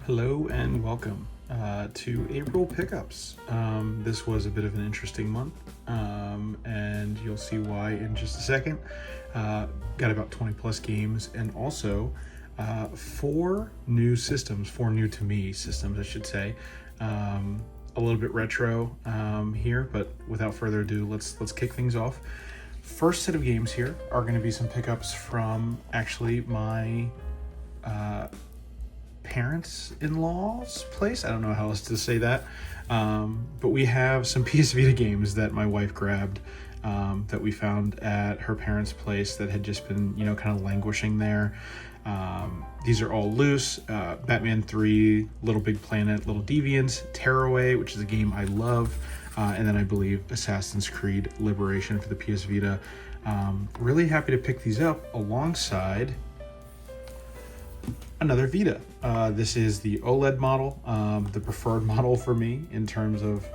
Hello and welcome to April pickups. This was a bit of an interesting month, and you'll see why in just a second. Got about 20 plus games, and also four new to me systems, I should say. A little bit retro here, but without further ado, let's kick things off. First set of games here are going to be some pickups from actually my parents-in-law's place. I don't know how else to say that, but we have some PS Vita games that my wife grabbed that we found at her parents' place that had just been, kind of languishing there. These are all loose. Batman 3, Little Big Planet, Little Deviants, Tearaway, which is a game I love, and then I believe Assassin's Creed Liberation for the PS Vita. Really happy to pick these up alongside another Vita. This is the OLED model, the preferred model for me in terms of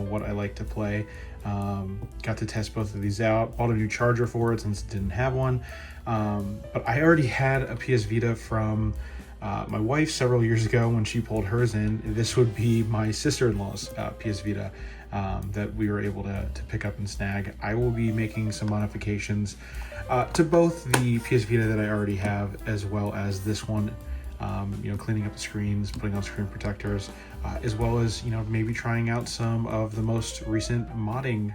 what I like to play. Got to test both of these out. Bought a new charger for it since it didn't have one. But I already had a PS Vita from my wife several years ago when she pulled hers in. This would be my sister-in-law's PS Vita that we were able to pick up and snag. I will be making some modifications to both the PS Vita that I already have as well as this one. Cleaning up the screens, putting on screen protectors, as well as, maybe trying out some of the most recent modding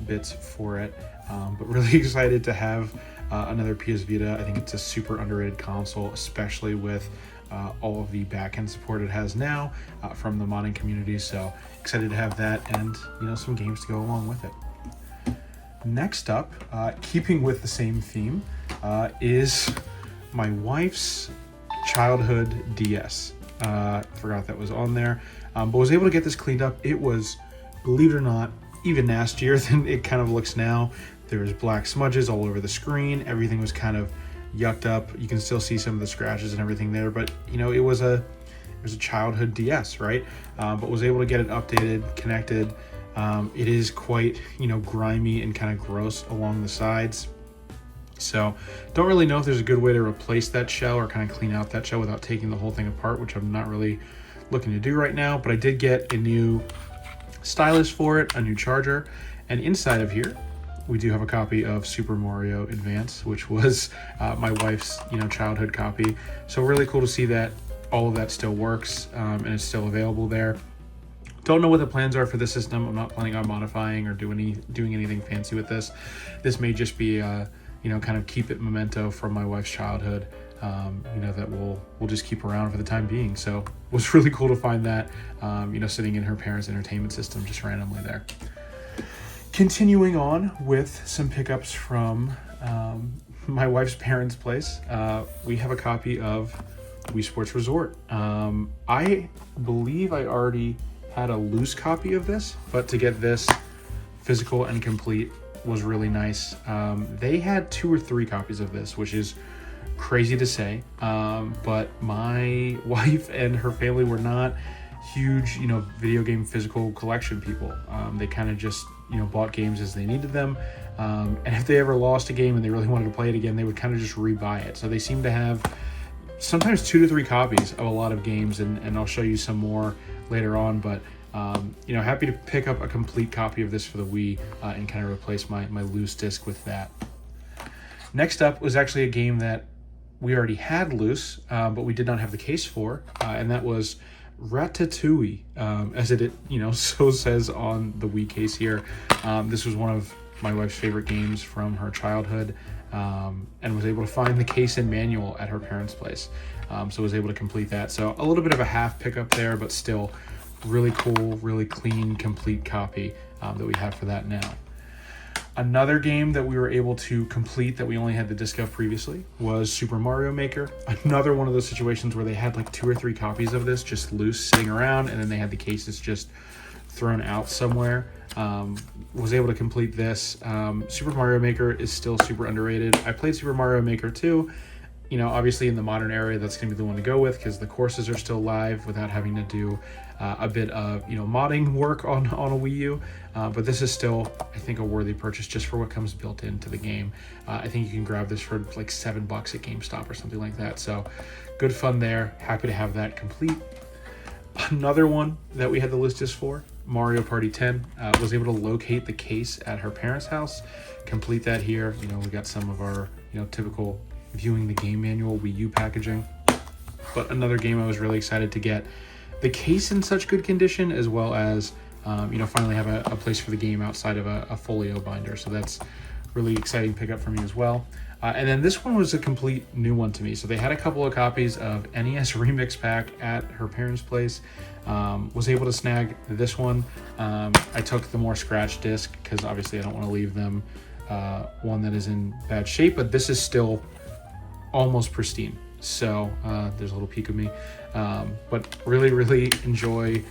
bits for it. But really excited to have another PS Vita. I think it's a super underrated console, especially with all of the backend support it has now from the modding community. So excited to have that and, some games to go along with it. Next up, keeping with the same theme, is my wife's childhood DS. Forgot that was on there, but was able to get this cleaned up. It was, believe it or not, even nastier than it kind of looks now. There was black smudges all over the screen. Everything was kind of yucked up. You can still see some of the scratches and everything there, but it was a childhood DS, right? But was able to get it updated, connected. It is quite, grimy and kind of gross along the sides. So don't really know if there's a good way to replace that shell or kind of clean out that shell without taking the whole thing apart, which I'm not really looking to do right now. But I did get a new stylus for it, a new charger, and inside of here we do have a copy of Super Mario Advance, which was my wife's childhood copy. So really cool to see that all of that still works and it's still available there. Don't know what the plans are for this system. I'm not planning on modifying or doing anything fancy with this. This may just be kind of keep it memento from my wife's childhood, that we'll just keep around for the time being. So it was really cool to find that, sitting in her parents' entertainment system just randomly there. Continuing on with some pickups from my wife's parents' place, we have a copy of Wii Sports Resort. I believe I already had a loose copy of this, but to get this physical and complete was really nice. They had 2 or 3 copies of this, which is crazy to say, but my wife and her family were not huge video game physical collection people. They kind of just bought games as they needed them, and if they ever lost a game and they really wanted to play it again, they would kind of just rebuy it. So they seem to have sometimes 2 to 3 copies of a lot of games, and I'll show you some more later on, but happy to pick up a complete copy of this for the Wii and kind of replace my loose disc with that. Next up was actually a game that we already had loose, but we did not have the case for, and that was Ratatouille, as it so says on the Wii case here. This was one of my wife's favorite games from her childhood, and was able to find the case and manual at her parents' place, so was able to complete that. So a little bit of a half pickup there, but still really cool, really clean, complete copy that we have for that now. Another game that we were able to complete that we only had the disc of previously was Super Mario Maker. Another one of those situations where they had like 2 or 3 copies of this just loose sitting around, and then they had the cases just thrown out somewhere. Was able to complete this. Super Mario Maker is still super underrated. I played Super Mario Maker 2. Obviously in the modern era, that's going to be the one to go with because the courses are still live without having to do a bit of, modding work on a Wii U. But this is still, I think, a worthy purchase just for what comes built into the game. I think you can grab this for like $7 at GameStop or something like that. So good fun there. Happy to have that complete. Another one that we had the list just for, Mario Party 10. Was able to locate the case at her parents' house, complete that here. You know, we got some of our, you know, typical viewing the game manual Wii U packaging. But another game I was really excited to get the case in such good condition, as well as, you know, finally have a place for the game outside of a folio binder. So that's really exciting pickup for me as well. And then this one was a complete new one to me. So they had a couple of copies of NES Remix Pack at her parents' place. Was able to snag this one. I took the more scratch disc because obviously I don't want to leave them one that is in bad shape, but this is still almost pristine. So there's a little peek of me. But really enjoy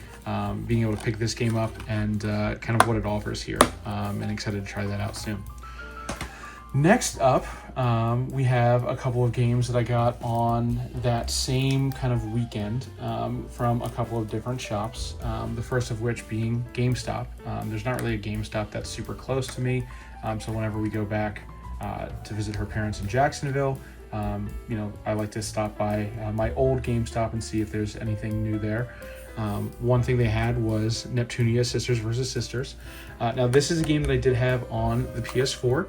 being able to pick this game up and kind of what it offers here. And excited to try that out soon. Next up, we have a couple of games that I got on that same kind of weekend from a couple of different shops. The first of which being GameStop. There's not really a GameStop that's super close to me. So whenever we go back to visit her parents in Jacksonville, you know, I like to stop by my old GameStop and see if there's anything new there. One thing they had was Neptunia Sisters vs. Sisters. Now this is a game that I did have on the PS4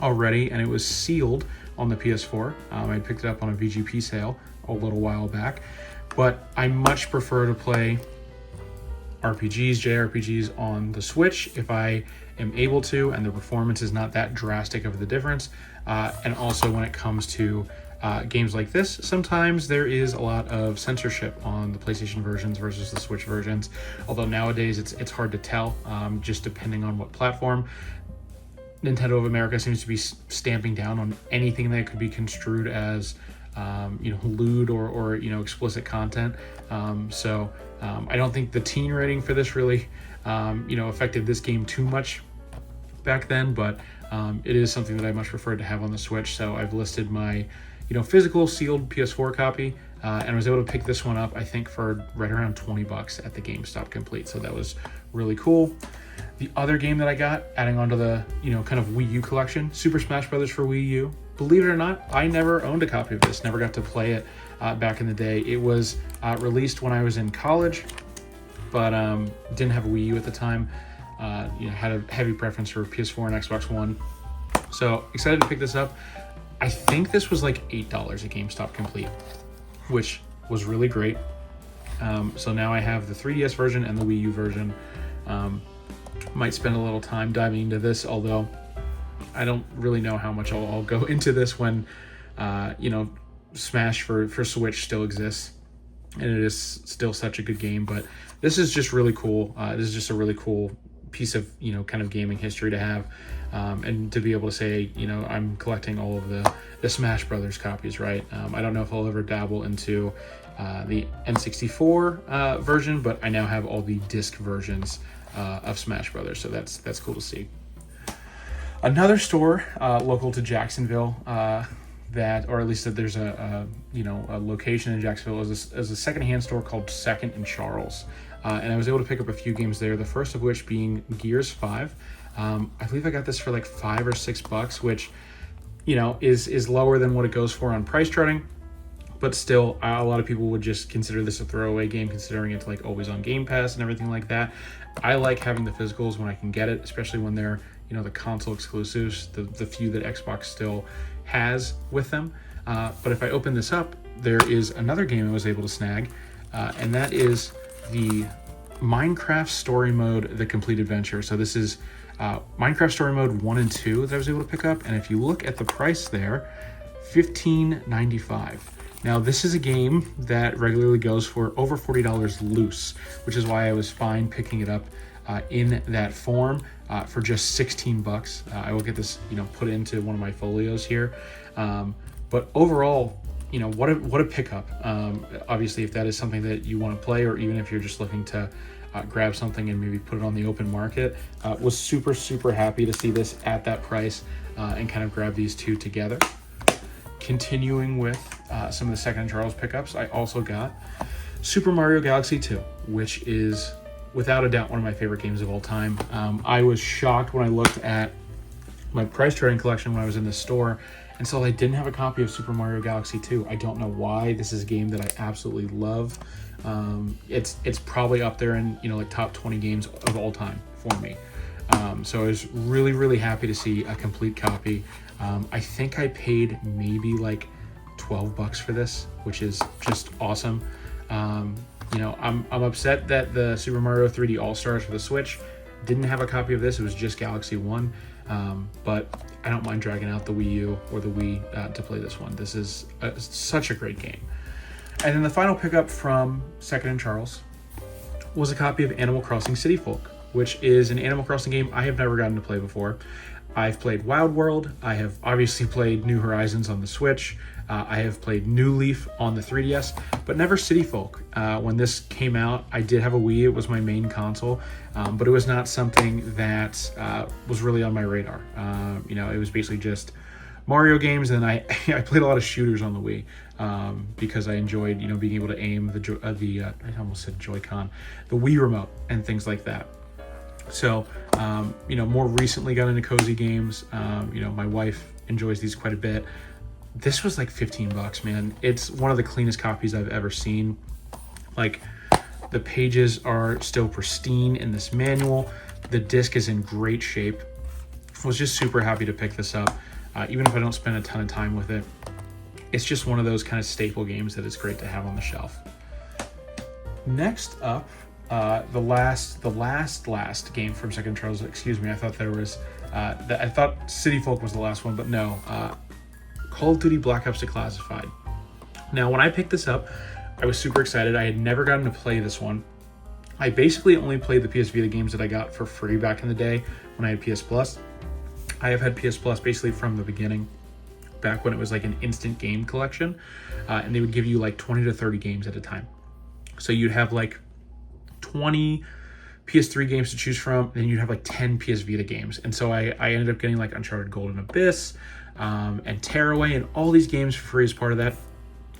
already, and it was sealed on the PS4. I picked it up on a VGP sale a little while back, but I much prefer to play RPGs, JRPGs on the Switch if I am able to, and the performance is not that drastic of the difference. And also when it comes to games like this, sometimes there is a lot of censorship on the PlayStation versions versus the Switch versions, although nowadays it's hard to tell, just depending on what platform. Nintendo of America seems to be stamping down on anything that could be construed as you know, lewd or you know, explicit content. So I don't think the teen rating for this really you know, affected this game too much back then, but it is something that I much prefer to have on the Switch. So I've listed my, you know, physical sealed PS4 copy, and I was able to pick this one up, I think, for right around $20 at the GameStop complete. So that was really cool. The other game that I got, adding onto the, you know, kind of Wii U collection, Super Smash Bros. For Wii U. Believe it or not, I never owned a copy of this, never got to play it back in the day. It was released when I was in college, but didn't have a Wii U at the time. You know, had a heavy preference for PS4 and Xbox One. So excited to pick this up. I think this was like $8 at GameStop complete, which was really great. So now I have the 3DS version and the Wii U version. Might spend a little time diving into this, although I don't really know how much I'll go into this when, you know, Smash for Switch still exists, and it is still such a good game. But this is just really cool. This is just a really cool piece of, you know, kind of gaming history to have, and to be able to say, you know, I'm collecting all of the Smash Brothers copies, right? I don't know if I'll ever dabble into the N64 version, but I now have all the disc versions of Smash Brothers, so that's cool to see. Another store local to Jacksonville, that, or at least that there's a you know, a location in Jacksonville, is a secondhand store called Second and Charles, and I was able to pick up a few games there. The first of which being Gears 5. I believe I got this for like $5 or $6, which, you know, is lower than what it goes for on price charting. But still, a lot of people would just consider this a throwaway game, considering it's like always on Game Pass and everything like that. I like having the physicals when I can get it, especially when they're, you know, the console exclusives, the few that Xbox still has with them. But if I open this up, there is another game I was able to snag, and that is the Minecraft Story Mode, The Complete Adventure. So this is Minecraft Story Mode 1 and 2 that I was able to pick up, and if you look at the price there, $15.95. Now, this is a game that regularly goes for over $40 loose, which is why I was fine picking it up in that form for just $16. I will get this, you know, put into one of my folios here. But overall, you know, what a pickup. Obviously, if that is something that you want to play, or even if you're just looking to grab something and maybe put it on the open market, was super happy to see this at that price and kind of grab these two together. Continuing with some of the Second and Charles pickups, I also got Super Mario Galaxy 2, which is without a doubt one of my favorite games of all time. I was shocked when I looked at my price charting collection when I was in the store, And so I didn't have a copy of Super Mario Galaxy 2. I don't know why. This is a game that I absolutely love. It's probably up there in, you know, like top 20 games of all time for me. So I was really, really happy to see a complete copy. I think I paid maybe like $12 for this, which is just awesome. You know, I'm upset that the Super Mario 3D All-Stars for the Switch didn't have a copy of this. It was just Galaxy 1. But I don't mind dragging out the Wii U or the Wii to play this one. This is such a great game. And then the final pickup from Second & Charles was a copy of Animal Crossing City Folk, which is an Animal Crossing game I have never gotten to play before. I've played Wild World. I have obviously played New Horizons on the Switch. I have played New Leaf on the 3DS, but never City Folk. When this came out, I did have a Wii. It was my main console, but it was not something that was really on my radar. You know, it was basically just Mario games, and I played a lot of shooters on the Wii because I enjoyed, you know, being able to aim I almost said Joy-Con, the Wii remote and things like that. So, you know, more recently got into cozy games. You know, my wife enjoys these quite a bit. This was like $15, man. It's one of the cleanest copies I've ever seen. Like, the pages are still pristine in this manual. The disc is in great shape. Was just super happy to pick this up. Even if I don't spend a ton of time with it, it's just one of those kind of staple games that is great to have on the shelf. Next up, the last game from Second Charles. Excuse me, I thought there was. I thought City Folk was the last one, but no. Call of Duty Black Ops Declassified. Now, when I picked this up, I was super excited. I had never gotten to play this one. I basically only played the PS Vita games that I got for free back in the day when I had PS Plus. I have had PS Plus basically from the beginning, back when it was like an instant game collection, and they would give you like 20 to 30 games at a time. So you'd have like 20 PS3 games to choose from, and then you'd have like 10 PS Vita games. And so I ended up getting like Uncharted Golden Abyss and Tearaway and all these games for free as part of that.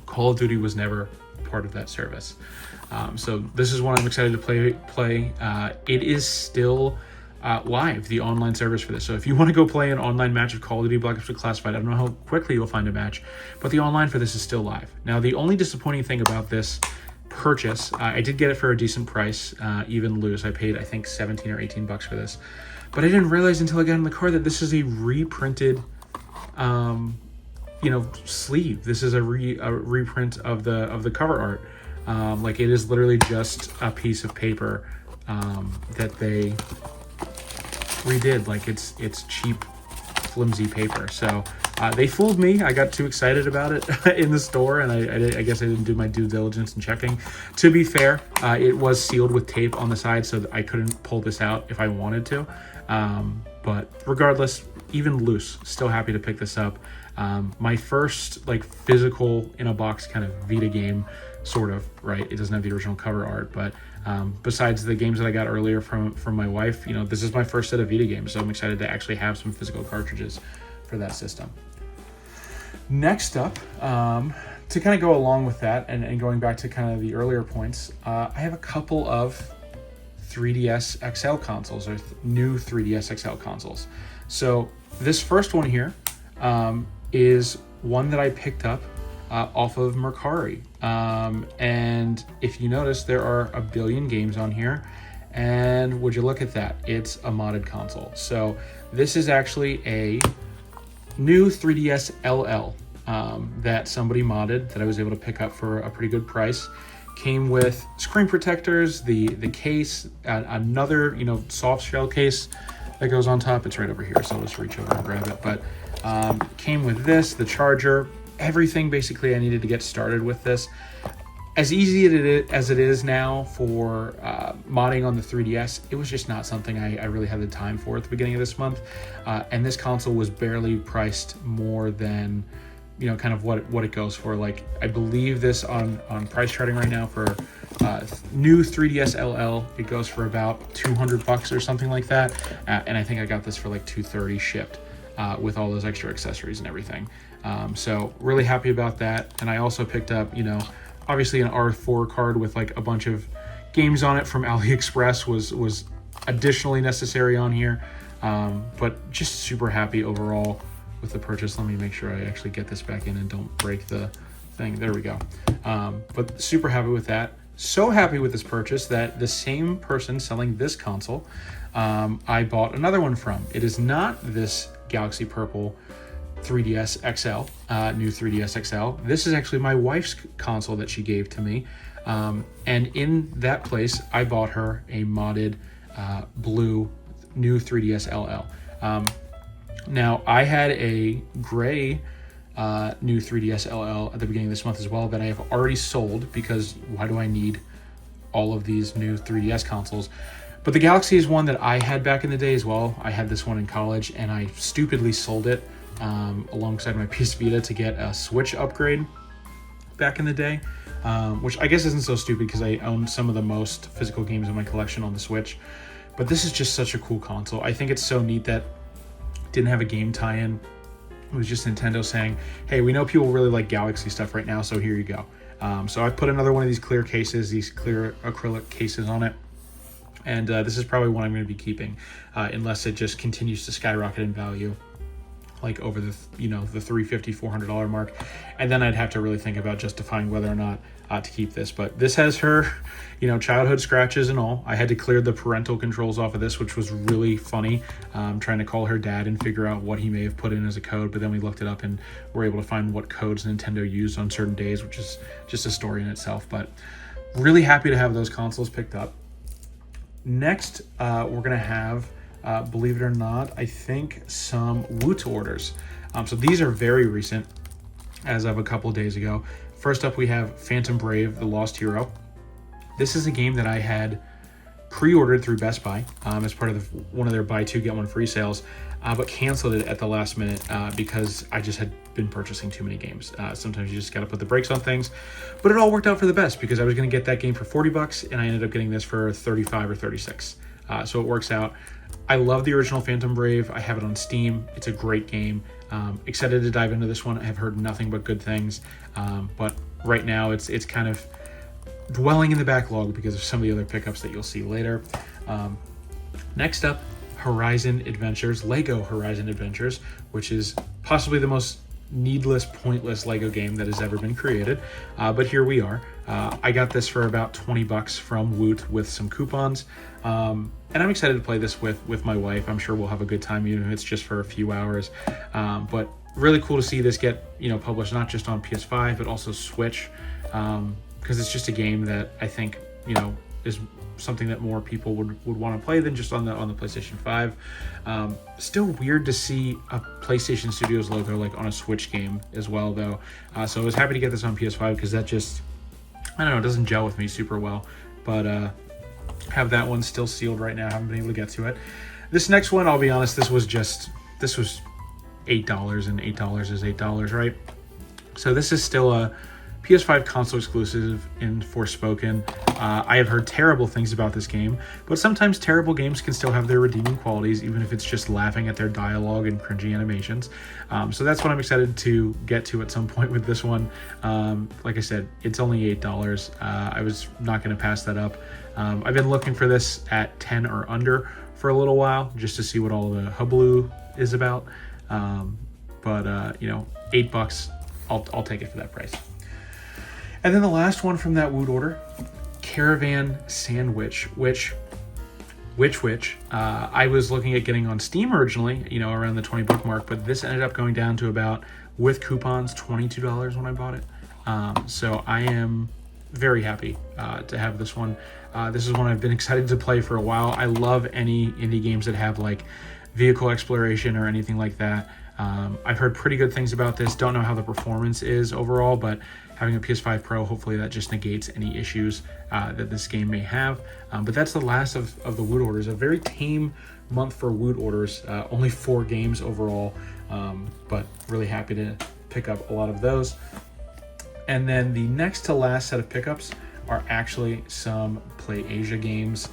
Call of Duty was never part of that service. So this is one I'm excited to play. It is still live, the online service for this. So if you want to go play an online match of Call of Duty Black Ops Declassified, I don't know how quickly you'll find a match, but the online for this is still live. Now, the only disappointing thing about this purchase, I did get it for a decent price, even loose. I paid, I think, 17 or 18 bucks for this, but I didn't realize until I got in the car that this is a reprinted, you know, sleeve. This is a reprint of the cover art. Like, it is literally just a piece of paper that they redid. Like, it's cheap, flimsy paper. So they fooled me. I got too excited about it in the store, and I guess I didn't do my due diligence in checking. To be fair, it was sealed with tape on the side, so that I couldn't pull this out if I wanted to. But regardless, even loose, still happy to pick this up. My first like physical in a box kind of Vita game, sort of, right? It doesn't have the original cover art, but besides the games that I got earlier from my wife, you know, this is my first set of Vita games, so I'm excited to actually have some physical cartridges for that system. Next up, to kind of go along with that and going back to kind of the earlier points, I have a couple of 3DS XL consoles, or new 3DS XL consoles. So this first one here is one that I picked up off of Mercari. And if you notice, there are a billion games on here. And would you look at that? It's a modded console. So this is actually a new 3DS LL that somebody modded that I was able to pick up for a pretty good price. Came with screen protectors, the case, another, you know, soft shell case that goes on top. It's right over here, so I'll just reach over and grab it. But came with this, the charger, everything basically I needed to get started with this. As easy as it is now for modding on the 3DS, it was just not something I really had the time for at the beginning of this month. And this console was barely priced more than, you know, kind of what it goes for. Like, I believe this on price charting right now for new 3DS LL, it goes for about $200 or something like that. And I think I got this for like $230 shipped with all those extra accessories and everything. So really happy about that. And I also picked up, you know, obviously an R4 card with like a bunch of games on it from AliExpress was additionally necessary on here. But just super happy overall with the purchase. Let me make sure I actually get this back in and don't break the thing. There we go. But super happy with that. So happy with this purchase that the same person selling this console, I bought another one from. It is not this Galaxy Purple 3DS XL, new 3DS XL. This is actually my wife's console that she gave to me. And in that place, I bought her a modded blue new 3DS LL. Now, I had a gray new 3DS LL at the beginning of this month as well that I have already sold, because why do I need all of these new 3DS consoles? But the Galaxy is one that I had back in the day as well. I had this one in college, and I stupidly sold it alongside my PS Vita to get a Switch upgrade back in the day, which I guess isn't so stupid because I own some of the most physical games in my collection on the Switch. But this is just such a cool console. I think it's so neat that it didn't have a game tie-in. It was just Nintendo saying, hey, we know people really like Galaxy stuff right now, so here you go. So I put another one of these clear cases, these clear acrylic cases on it. And this is probably one I'm going to be keeping, unless it just continues to skyrocket in value, like over the the $350, $400 mark. And then I'd have to really think about justifying whether or not to keep this. But this has her, childhood scratches and all. I had to clear the parental controls off of this, which was really funny, trying to call her dad and figure out what he may have put in as a code. But then we looked it up and were able to find what codes Nintendo used on certain days, which is just a story in itself. But really happy to have those consoles picked up. Next, we're going to have, believe it or not, I think some Woot orders. So these are very recent, as of a couple days ago. First up, we have Phantom Brave, The Lost Hero. This is a game that I had pre-ordered through Best Buy as part of one of their buy two, get one free sales, but canceled it at the last minute because I just had been purchasing too many games. Sometimes you just got to put the brakes on things, but it all worked out for the best because I was going to get that game for $40 and I ended up getting this for 35 or 36. So it works out. I love the original Phantom Brave. I have it on Steam. It's a great game. Excited to dive into this one. I have heard nothing but good things, but right now it's kind of dwelling in the backlog because of some of the other pickups that you'll see later. Next up, Horizon Adventures, Lego Horizon Adventures, which is possibly the most needless, pointless Lego game that has ever been created. But here we are. I got this for about $20 from Woot with some coupons. And I'm excited to play this with my wife. I'm sure we'll have a good time, even if it's just for a few hours. But really cool to see this get, published not just on PS5, but also Switch. Because it's just a game that I think, is something that more people would want to play than just on the PlayStation 5. Still weird to see a PlayStation Studios logo like on a Switch game as well, though. So I was happy to get this on PS5 because that just, I don't know, it doesn't gel with me super well. But have that one still sealed right now. Haven't been able to get to it. This next one, I'll be honest, this was $8, and $8 is $8, right? So this is still a PS5 console exclusive in Forspoken. I have heard terrible things about this game, but sometimes terrible games can still have their redeeming qualities, even if it's just laughing at their dialogue and cringy animations. So that's what I'm excited to get to at some point with this one. Like I said, it's only $8. I was not going to pass that up. I've been looking for this at 10 or under for a little while, just to see what all the hubbub is about. But $8, I'll take it for that price. And then the last one from that Woot order, Caravan Sandwich, which I was looking at getting on Steam originally, around the $20 mark, but this ended up going down to about, with coupons, $22 when I bought it. So I am very happy to have this one. This is one I've been excited to play for a while. I love any indie games that have like vehicle exploration or anything like that. I've heard pretty good things about this. Don't know how the performance is overall, but having a PS5 Pro, hopefully that just negates any issues that this game may have. But that's the last of the Woot orders. A very tame month for Woot orders. Only 4 games overall, but really happy to pick up a lot of those. And then the next to last set of pickups are actually some PlayAsia games.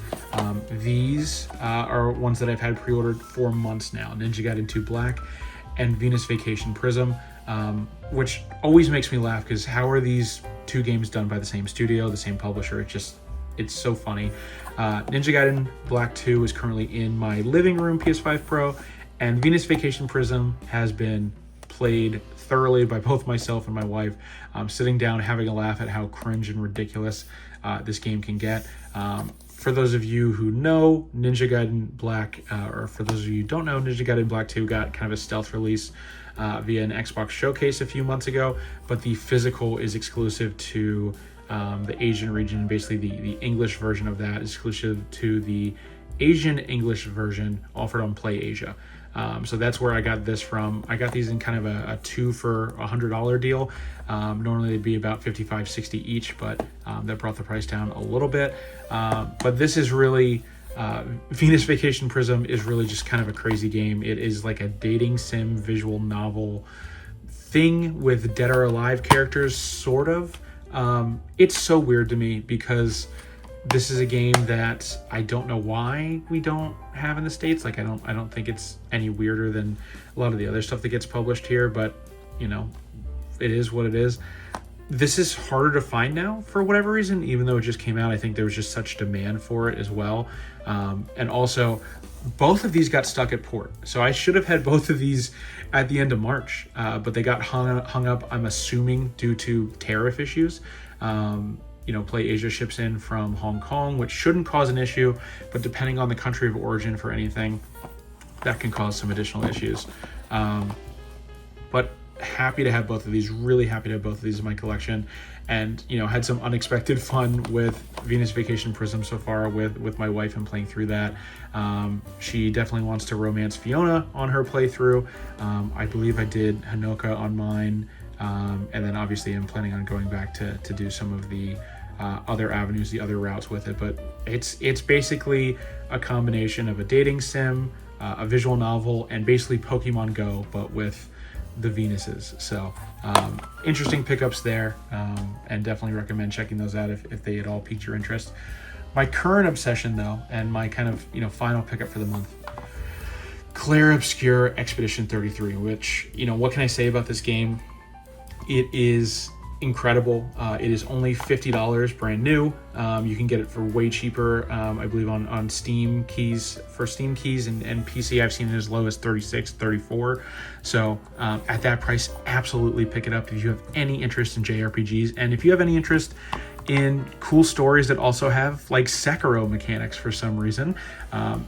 These are ones that I've had pre-ordered for months now. Ninja Gaiden 2 Black and Venus Vacation Prism, which always makes me laugh because how are these 2 games done by the same studio, the same publisher? It's so funny. Ninja Gaiden Black 2 is currently in my living room PS5 Pro, And Venus Vacation Prism has been played thoroughly by both myself and my wife, sitting down having a laugh at how cringe and ridiculous this game can get. For those of you who know, Ninja Gaiden Black, or for those of you who don't know, Ninja Gaiden Black 2 got kind of a stealth release via an Xbox showcase a few months ago, but the physical is exclusive to the Asian region. Basically, the English version of that is exclusive to the Asian English version offered on Play Asia. So that's where I got this from. I got these in kind of a 2 for $100 deal. Normally they'd be about $55-60 each, but that brought the price down a little bit. But this is really, Venus Vacation Prism is really just kind of a crazy game. It is like a dating sim visual novel thing with dead or alive characters, sort of. It's so weird to me because this is a game that I don't know why we don't have in the States. Like I don't think it's any weirder than a lot of the other stuff that gets published here, but you know, it is what it is. This is harder to find now for whatever reason, even though it just came out. I think there was just such demand for it as well. And also both of these got stuck at port. So I should have had both of these at the end of March, but they got hung up, I'm assuming due to tariff issues. You know, Play Asia ships in from Hong Kong, which shouldn't cause an issue, but depending on the country of origin for anything, that can cause some additional issues. But happy to have both of these, really happy to have both of these in my collection, and you know, had some unexpected fun with Venus Vacation Prism so far with my wife and playing through that. She definitely wants to romance Fiona on her playthrough. I believe I did Hanoka on mine, and then obviously I'm planning on going back to do some of the other avenues, the other routes with it. But it's basically a combination of a dating sim, a visual novel, and basically Pokemon Go, but with the Venuses. So interesting pickups there, and definitely recommend checking those out if they at all piqued your interest. My current obsession though, and my kind of, you know, final pickup for the month, Clair Obscur Expedition 33, which, you know, what can I say about this game? It is incredible. It is only $50 brand new. You can get it for way cheaper, I believe on Steam keys. For Steam keys and PC, I've seen it as low as $36, $34. So at that price, absolutely pick it up if you have any interest in JRPGs, and if you have any interest in cool stories that also have like Sekiro mechanics for some reason.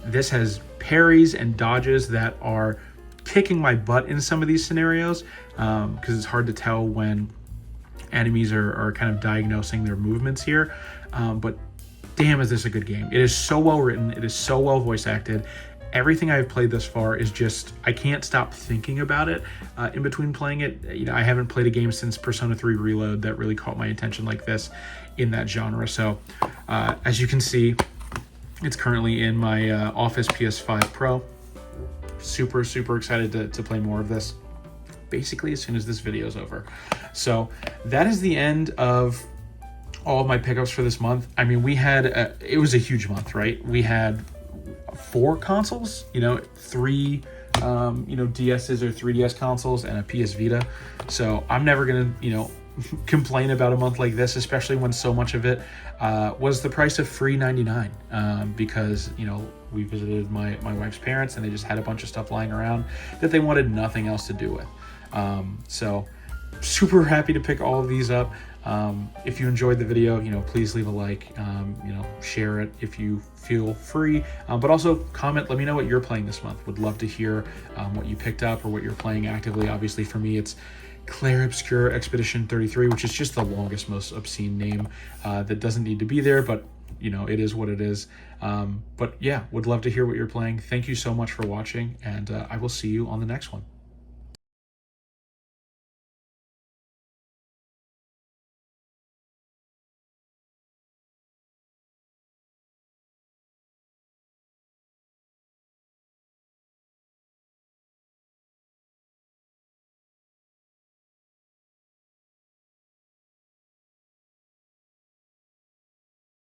This has parries and dodges that are kicking my butt in some of these scenarios, because it's hard to tell when enemies are kind of diagnosing their movements here. But damn, is this a good game. It is so well written. It is so well voice acted. Everything I've played thus far is just, I can't stop thinking about it in between playing it. You know, I haven't played a game since Persona 3 Reload that really caught my attention like this in that genre. So as you can see, it's currently in my Office PS5 Pro. Super excited to play more of this basically as soon as this video is over. So that is the end of all of my pickups for this month. I mean, we had it was a huge month, right? We had 4 consoles, you know, 3 DSs or 3DS consoles and a PS Vita. So I'm never gonna, you know, complain about a month like this, especially when so much of it was the price of free $99, because, you know, we visited my wife's parents and they just had a bunch of stuff lying around that they wanted nothing else to do with. So super happy to pick all of these up. If you enjoyed the video, you know, please leave a like, you know, share it if you feel free, but also comment, let me know what you're playing this month. Would love to hear what you picked up or what you're playing actively. Obviously for me, it's Clair Obscur Expedition 33, which is just the longest, most obscene name that doesn't need to be there, but you know, it is what it is. But yeah, would love to hear what you're playing. Thank you so much for watching, and I will see you on the next one.